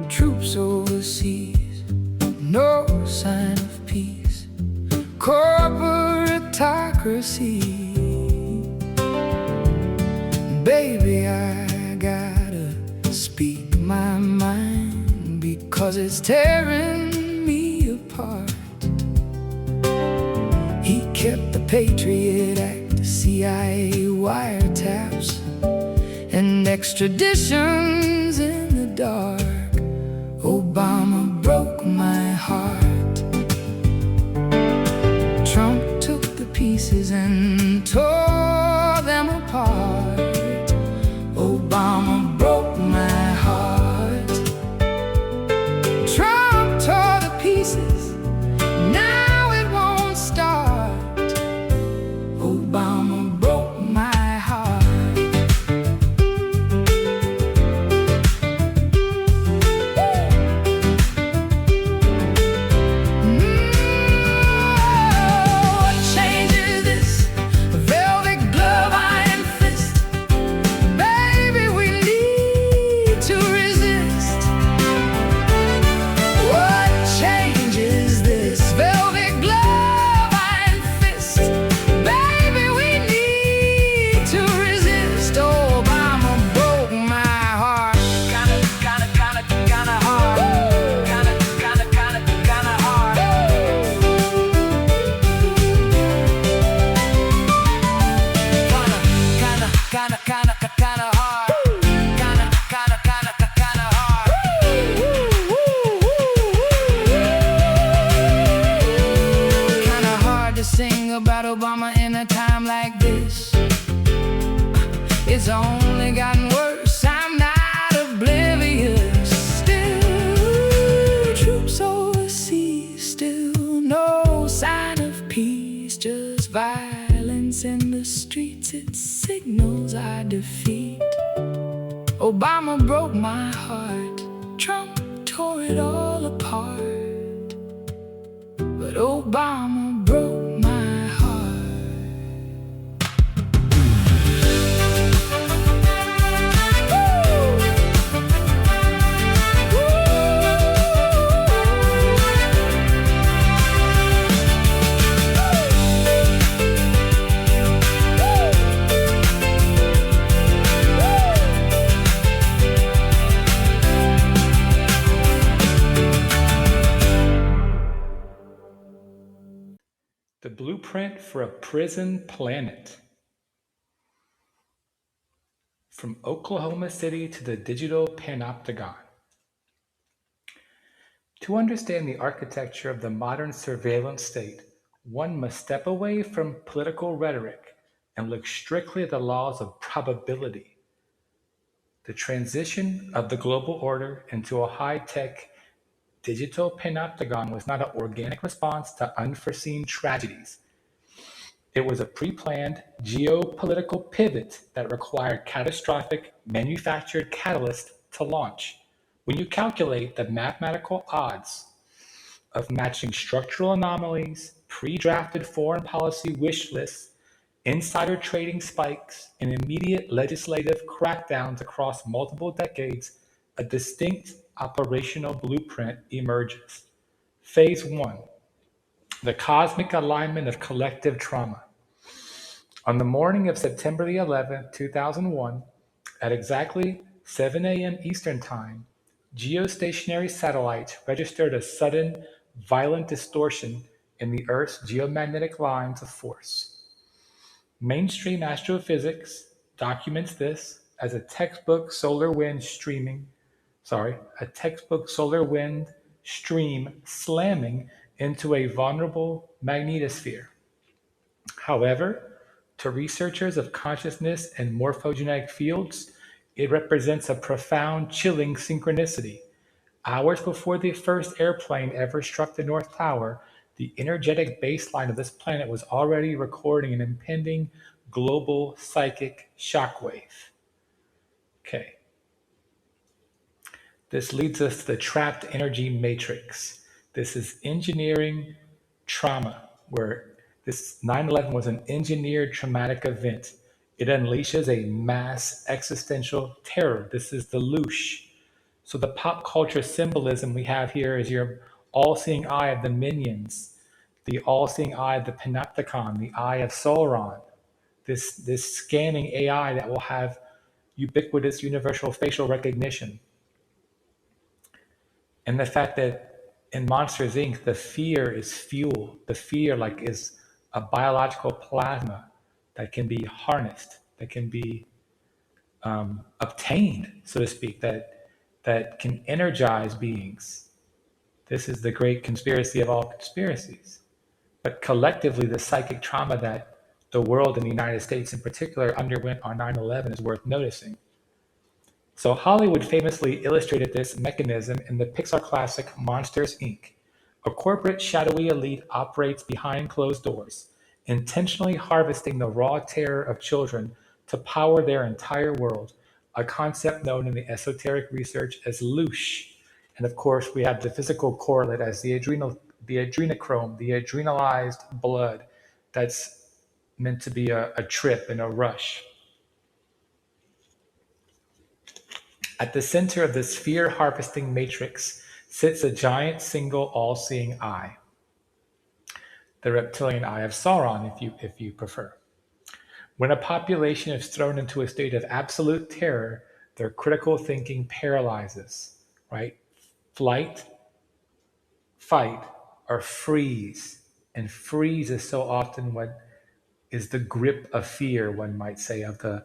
Troops overseas, no sign of peace, corporatocracy. Baby, I gotta speak my mind because it's tearing me apart. He kept the Patriot Act, the CIA wiretaps, and extraditions in the dark. Obama broke my heart. Trump took the pieces and tore them apart. Obama broke my heart. Trump tore the pieces, now it won't start. Obama broke my heart. Sing about Obama in a time like this. It's only gotten worse, I'm not oblivious. Still troops overseas, still no sign of peace, just violence in the streets. It signals our defeat. Obama broke my heart, Trump tore it all apart, but Obama broke my heart. The Blueprint for a Prison Planet. From Oklahoma City to the digital Panopticon. To understand the architecture of the modern surveillance state, one must step away from political rhetoric and look strictly at the laws of probability. The transition of the global order into a high-tech digital panopticon was not an organic response to unforeseen tragedies. It was a pre-planned geopolitical pivot that required catastrophic manufactured catalyst to launch. When you calculate the mathematical odds of matching structural anomalies, pre-drafted foreign policy wish lists, insider trading spikes, and immediate legislative crackdowns across multiple decades, a distinct operational blueprint emerges. Phase 1. The cosmic alignment of collective trauma. On the morning of September the 11th, 2001, at exactly 7 a.m. Eastern Time, geostationary satellites registered a sudden, violent distortion in the Earth's geomagnetic lines of force. Mainstream astrophysics documents this as a textbook solar wind stream slamming into a vulnerable magnetosphere. However, to researchers of consciousness and morphogenetic fields, it represents a profound, chilling synchronicity. Hours before the first airplane ever struck the North Tower, The energetic baseline of this planet was already recording an impending global psychic shockwave. Okay. This leads us to the trapped energy matrix. This is engineering trauma, where this 9/11 was an engineered traumatic event. It unleashes a mass existential terror. This is the loosh. So the pop culture symbolism we have here is your all-seeing eye of the minions, the all-seeing eye of the Panopticon, the eye of Sauron, this scanning AI that will have ubiquitous universal facial recognition. And the fact that in Monsters Inc., the fear is fuel. The fear is a biological plasma that can be harnessed, that can be obtained, so to speak, that can energize beings. This is the great conspiracy of all conspiracies. But collectively, the psychic trauma that the world and the United States in particular underwent on 9/11 is worth noticing. So Hollywood famously illustrated this mechanism in the Pixar classic Monsters, Inc. A corporate shadowy elite operates behind closed doors, intentionally harvesting the raw terror of children to power their entire world, a concept known in the esoteric research as loosh. And of course, we have the physical correlate as the adrenochrome, the adrenalized blood that's meant to be a trip and a rush. At the center of this fear-harvesting matrix sits a giant single all-seeing eye, the reptilian eye of Sauron, if you prefer. When a population is thrown into a state of absolute terror, their critical thinking paralyzes, right? Flight, fight, or freeze. And freeze is so often what is the grip of fear, one might say, of the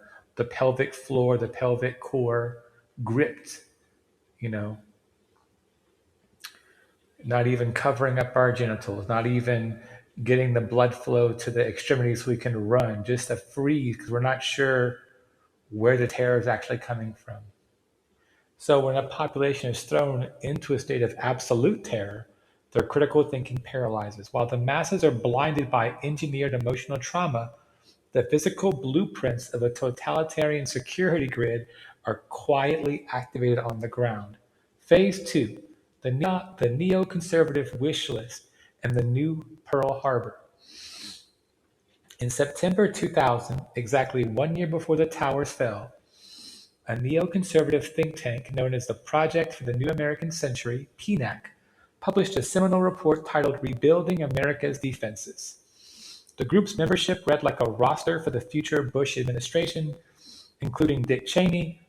pelvic floor, the pelvic core, gripped, not even covering up our genitals, not even getting the blood flow to the extremities so we can run, just a freeze because we're not sure where the terror is actually coming from. So when a population is thrown into a state of absolute terror, their critical thinking paralyzes. While the masses are blinded by engineered emotional trauma, the physical blueprints of a totalitarian security grid are quietly activated on the ground. Phase 2, the neoconservative wish list and the new Pearl Harbor. In September 2000, exactly 1 year before the towers fell, a neoconservative think tank known as the Project for the New American Century, PNAC, published a seminal report titled Rebuilding America's Defenses. The group's membership read like a roster for the future Bush administration, including Dick Cheney,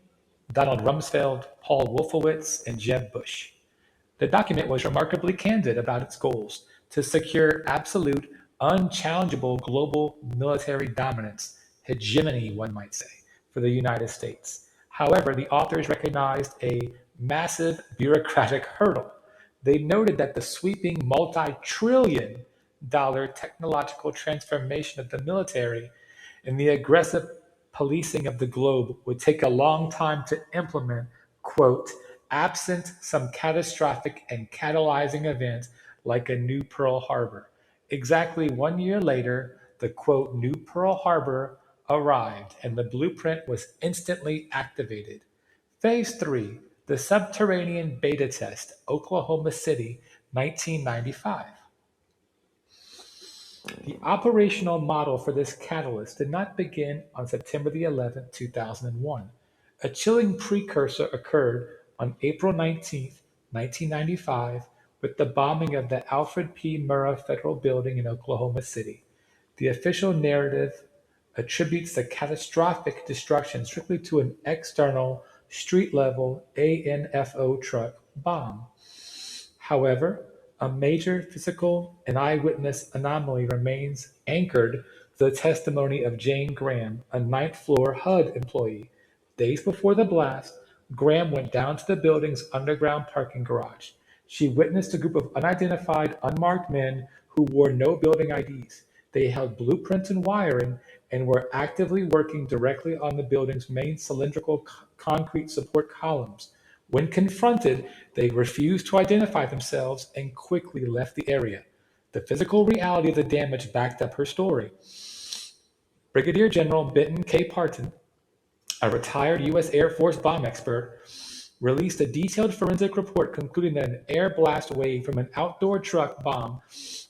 Donald Rumsfeld, Paul Wolfowitz, and Jeb Bush. The document was remarkably candid about its goals to secure absolute, unchallengeable global military dominance, hegemony, one might say, for the United States. However, the authors recognized a massive bureaucratic hurdle. They noted that the sweeping multi-trillion dollar technological transformation of the military and the aggressive policing of the globe would take a long time to implement, quote, absent some catastrophic and catalyzing event like a new Pearl Harbor. Exactly 1 year later, the quote, new Pearl Harbor arrived and the blueprint was instantly activated. Phase 3, the subterranean beta test, Oklahoma City, 1995. The operational model for this catalyst did not begin on September the 11th, 2001. A chilling precursor occurred on April 19th, 1995, with the bombing of the Alfred P. Murrah Federal Building in Oklahoma City. The official narrative attributes the catastrophic destruction strictly to an external, street-level ANFO truck bomb. However, a major physical and eyewitness anomaly remains anchored to the testimony of Jane Graham, a ninth-floor HUD employee. Days before the blast, Graham went down to the building's underground parking garage. She witnessed a group of unidentified, unmarked men who wore no building IDs. They held blueprints and wiring and were actively working directly on the building's main cylindrical concrete support columns. When confronted, they refused to identify themselves and quickly left the area. The physical reality of the damage backed up her story. Brigadier General Benton K. Parton, a retired U.S. Air Force bomb expert, released a detailed forensic report concluding that an air blast wave from an outdoor truck bomb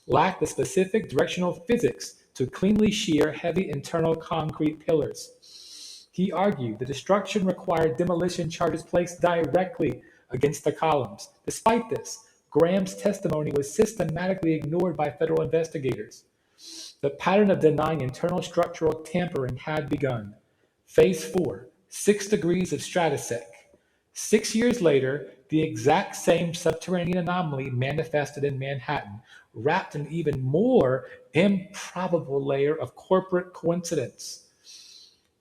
lacked the specific directional physics to cleanly shear heavy internal concrete pillars. He argued the destruction required demolition charges placed directly against the columns. Despite this, Graham's testimony was systematically ignored by federal investigators. The pattern of denying internal structural tampering had begun. Phase 4, 6 degrees of stratosec. 6 years later, the exact same subterranean anomaly manifested in Manhattan, wrapped in an even more improbable layer of corporate coincidence.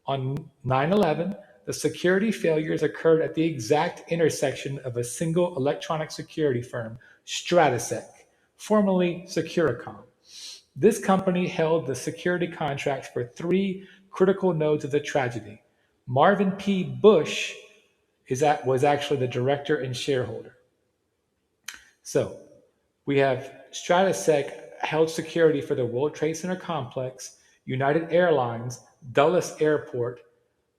On 9/11, the security failures occurred at the exact intersection of a single electronic security firm, Stratosec, formerly Securicom. This company held the security contracts for 3 critical nodes of the tragedy. Marvin P. Bush was actually the director and shareholder. So we have Stratosec held security for the World Trade Center complex, United Airlines, Dulles Airport,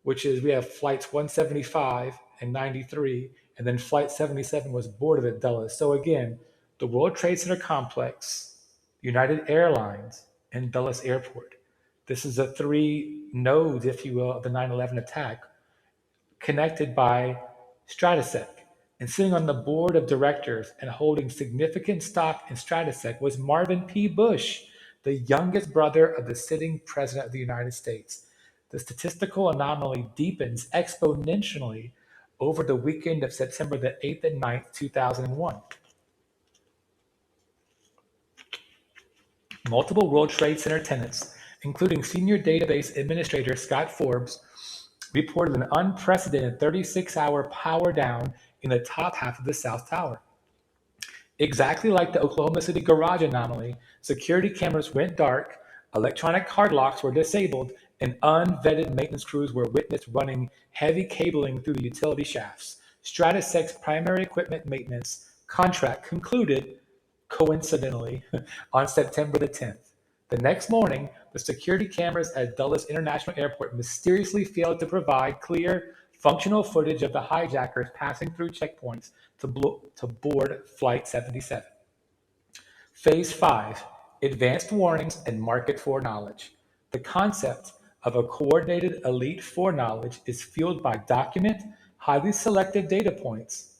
which is we have flights 175 and 93, and then flight 77 was boarded at Dulles. So again, the World Trade Center complex, United Airlines, and Dulles Airport. This is the 3 nodes, if you will, of the 9/11 attack, connected by Stratosec. And sitting on the board of directors and holding significant stock in Stratosec was Marvin P. Bush, the youngest brother of the sitting president of the United States. The statistical anomaly deepens exponentially over the weekend of September the 8th and 9th, 2001. Multiple World Trade Center tenants, including senior database administrator Scott Forbes, reported an unprecedented 36-hour power down in the top half of the South Tower. Exactly like the Oklahoma City garage anomaly, security cameras went dark, electronic card locks were disabled, and unvetted maintenance crews were witnessed running heavy cabling through the utility shafts. Stratosec's primary equipment maintenance contract concluded, coincidentally, on September the 10th. The next morning, the security cameras at Dulles International Airport mysteriously failed to provide clear, functional footage of the hijackers passing through checkpoints to board Flight 77. Phase 5, Advanced Warnings and Market Foreknowledge. The concept of a coordinated elite foreknowledge is fueled by document, highly selected data points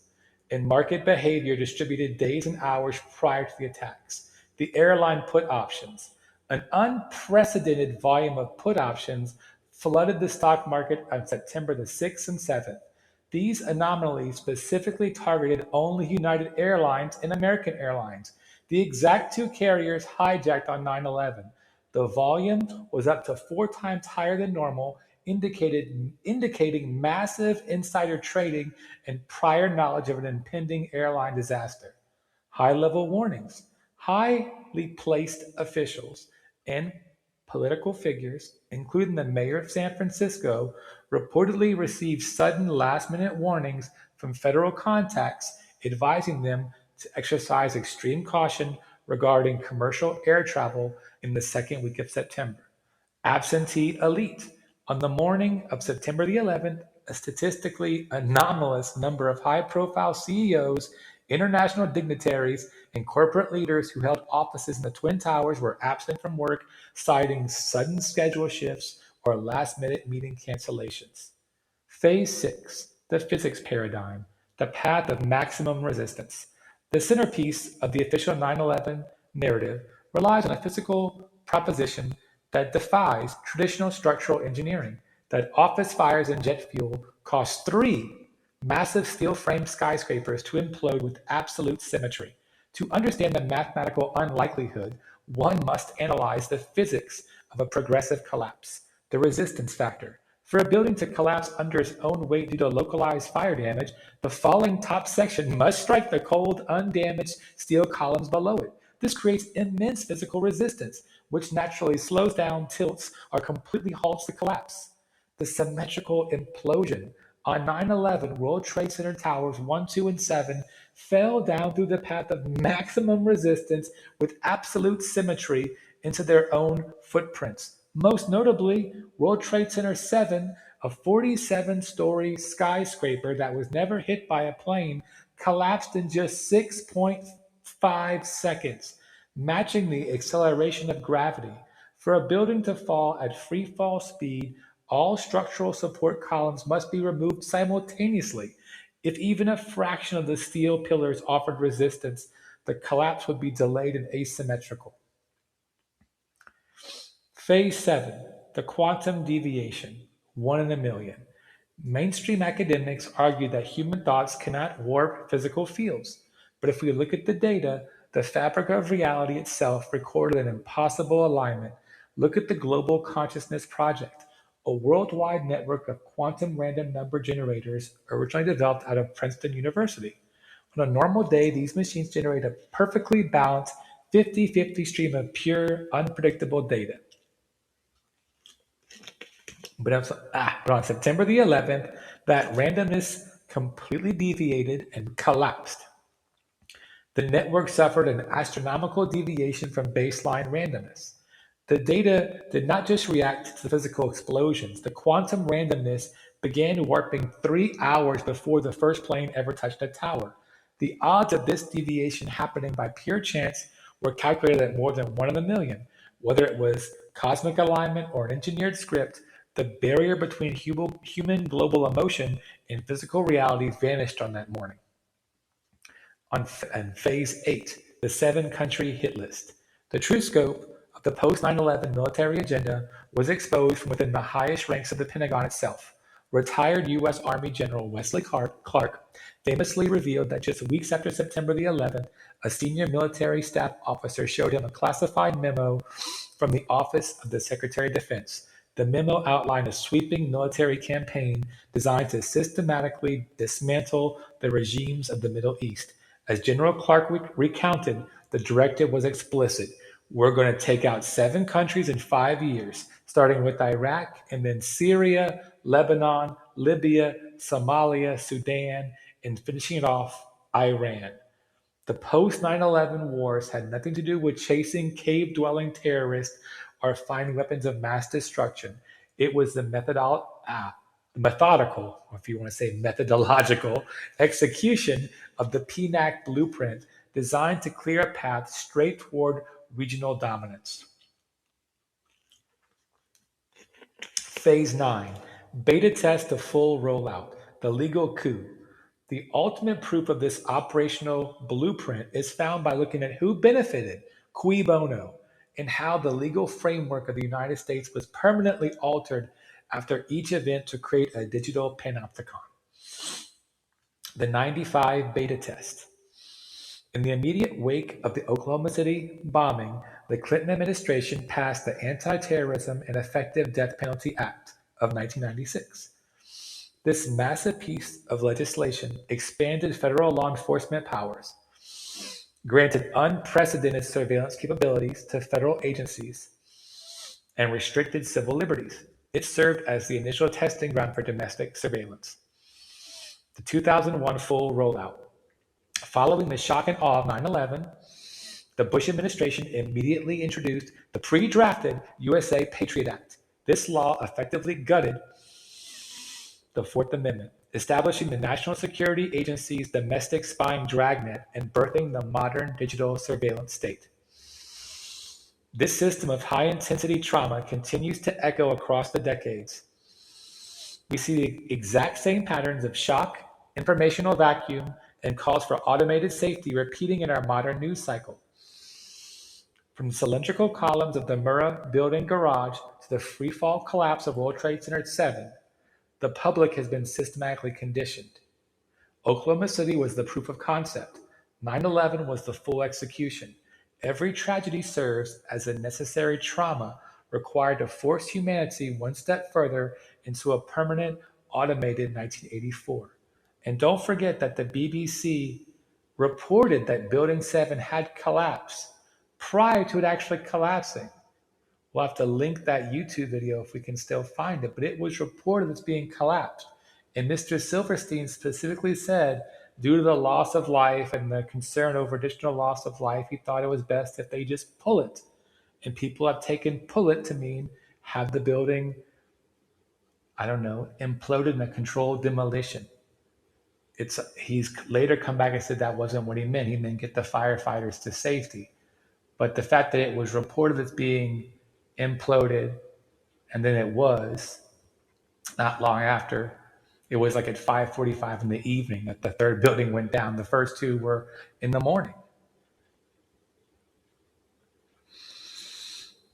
and market behavior distributed days and hours prior to the attacks. The airline put options. An unprecedented volume of put options flooded the stock market on September the 6th and 7th. These anomalies specifically targeted only United Airlines and American Airlines, the exact 2 carriers hijacked on 9/11. The volume was up to 4 times higher than normal, indicating massive insider trading and prior knowledge of an impending airline disaster. High-level warnings. Highly placed officials and political figures, including the mayor of San Francisco, reportedly received sudden last-minute warnings from federal contacts advising them to exercise extreme caution regarding commercial air travel in the second week of September. Absentee elite. On the morning of September the 11th, a statistically anomalous number of high-profile CEOs, international dignitaries, and corporate leaders who held offices in the Twin Towers were absent from work, citing sudden schedule shifts or last-minute meeting cancellations. Phase 6, the physics paradigm, the path of maximum resistance. The centerpiece of the official 9/11 narrative relies on a physical proposition that defies traditional structural engineering, that office fires and jet fuel cost 3 massive steel-framed skyscrapers to implode with absolute symmetry. To understand the mathematical unlikelihood, one must analyze the physics of a progressive collapse, the resistance factor. For a building to collapse under its own weight due to localized fire damage, the falling top section must strike the cold, undamaged steel columns below it. This creates immense physical resistance, which naturally slows down, tilts, or completely halts the collapse. The symmetrical implosion. On 9/11, World Trade Center Towers 1, 2, and 7 fell down through the path of maximum resistance with absolute symmetry into their own footprints. Most notably, World Trade Center 7, a 47-story skyscraper that was never hit by a plane, collapsed in just 6.5 seconds, matching the acceleration of gravity. For a building to fall at free fall speed, all structural support columns must be removed simultaneously. If even a fraction of the steel pillars offered resistance, the collapse would be delayed and asymmetrical. Phase 7, the quantum deviation, 1 in a million. Mainstream academics argue that human thoughts cannot warp physical fields, but if we look at the data, the fabric of reality itself recorded an impossible alignment. Look at the Global Consciousness Project, a worldwide network of quantum random number generators originally developed out of Princeton University. On a normal day, these machines generate a perfectly balanced 50-50 stream of pure, unpredictable data. But on September the 11th, that randomness completely deviated and collapsed. The network suffered an astronomical deviation from baseline randomness. The data did not just react to the physical explosions. The quantum randomness began warping 3 hours before the first plane ever touched a tower. The odds of this deviation happening by pure chance were calculated at more than 1 in a million. Whether it was cosmic alignment or an engineered script, the barrier between human global emotion and physical reality vanished on that morning. On Phase 8, the 7-country hit list. The true scope of the post 9/11 military agenda was exposed from within the highest ranks of the Pentagon itself. Retired U.S. Army General Wesley Clark famously revealed that just weeks after September the 11th, a senior military staff officer showed him a classified memo from the Office of the Secretary of Defense. The memo outlined a sweeping military campaign designed to systematically dismantle the regimes of the Middle East. As General Clark recounted, the directive was explicit. We're going to take out 7 countries in 5 years, starting with Iraq and then Syria, Lebanon, Libya, Somalia, Sudan, and finishing it off, Iran. The post 9/11 wars had nothing to do with chasing cave-dwelling terrorists or finding weapons of mass destruction. It was the methodical, or if you want to say methodological, execution of the PNAC blueprint designed to clear a path straight toward regional dominance. Phase 9, beta test to full rollout, the legal coup. The ultimate proof of this operational blueprint is found by looking at who benefited, cui bono, and how the legal framework of the United States was permanently altered after each event to create a digital panopticon. The 95 beta test. In the immediate wake of the Oklahoma City bombing, the Clinton administration passed the Anti-Terrorism and Effective Death Penalty Act of 1996. This massive piece of legislation expanded federal law enforcement powers, granted unprecedented surveillance capabilities to federal agencies, and restricted civil liberties. It served as the initial testing ground for domestic surveillance. The 2001 full rollout. Following the shock and awe of 9/11, the Bush administration immediately introduced the pre-drafted USA Patriot Act. This law effectively gutted the Fourth Amendment, establishing the National Security Agency's domestic spying dragnet and birthing the modern digital surveillance state. This system of high-intensity trauma continues to echo across the decades. We see the exact same patterns of shock, informational vacuum, and calls for automated safety repeating in our modern news cycle. From the cylindrical columns of the Murrah building garage to the freefall collapse of World Trade Center 7, the public has been systematically conditioned. Oklahoma City was the proof of concept. 9/11 was the full execution. Every tragedy serves as a necessary trauma required to force humanity one step further into a permanent, automated 1984. And don't forget that the BBC reported that Building 7 had collapsed prior to it actually collapsing. We'll have to link that YouTube video if we can still find it, but it was reported as being collapsed. And Mr. Silverstein specifically said due to the loss of life and the concern over additional loss of life, he thought it was best if they just pull it. And people have taken pull it to mean have the building, I don't know, imploded in a controlled demolition. He's later come back and said that wasn't what he meant. He meant get the firefighters to safety. But the fact that it was reported as being imploded, and then it was not long after, it was like at 5:45 in the evening that the third building went down. The first two were in the morning.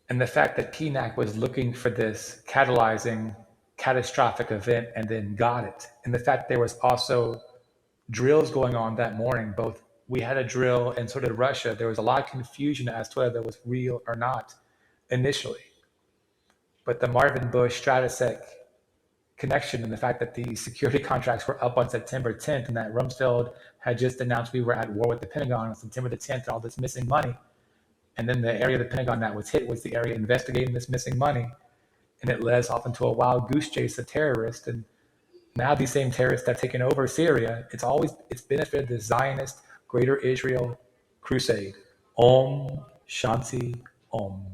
And the fact that PNAC was looking for this catalyzing catastrophic event and then got it. And the fact there was also drills going on that morning. Both we had a drill and so did Russia. There was a lot of confusion as to whether that was real or not initially. But the Marvin Bush Stratosec connection and the fact that the security contracts were up on September 10th and that Rumsfeld had just announced we were at war with the Pentagon on September the 10th, all this missing money. And then the area of the Pentagon that was hit was the area investigating this missing money. And it led us off into a wild goose chase of terrorists. And now these same terrorists that have taken over Syria, it's benefited the Zionist Greater Israel Crusade. Om Shanti Om.